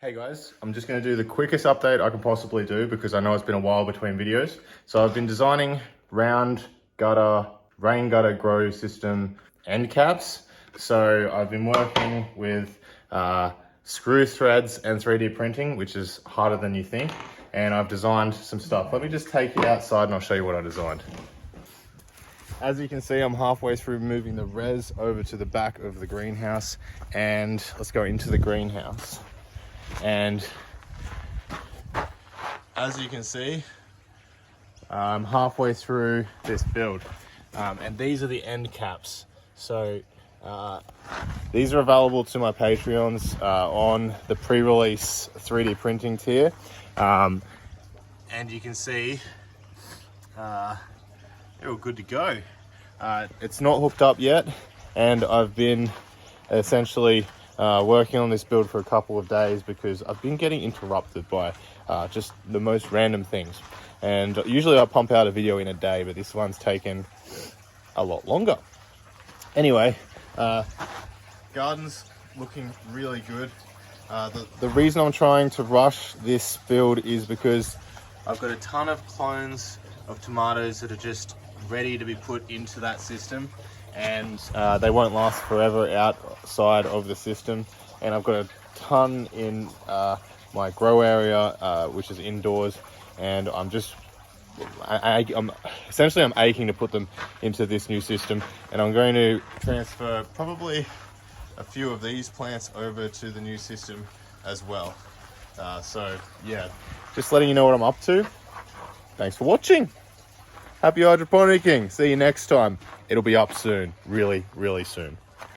Hey guys, I'm just going to do the quickest update I can possibly do because I know it's been a while between videos. So I've been designing round gutter, rain gutter grow system end caps. So I've been working with screw threads and 3D printing, which is harder than you think. And I've designed some stuff. Let me just take you outside and I'll show you what I designed. As you can see, I'm halfway through moving the res over to the back of the greenhouse, and let's go into the greenhouse. And as you can see, I'm halfway through this build, and these are the end caps. So these are available to my Patreons on the pre-release 3D printing tier, and you can see they're all good to go. It's not hooked up yet, and I've been essentially working on this build for a couple of days because I've been getting interrupted by just the most random things. And usually I pump out a video in a day, but this one's taken a lot longer. Anyway, garden's looking really good. The reason I'm trying to rush this build is because I've got a ton of clones of tomatoes that are just ready to be put into that system, and they won't last forever outside of the system. And I've got a ton in my grow area, which is indoors, and I'm aching to put them into this new system. And I'm going to transfer probably a few of these plants over to the new system as well. So yeah, just letting you know what I'm up to. Thanks for watching. Happy hydroponicking. See you next time. It'll be up soon. Really, really soon.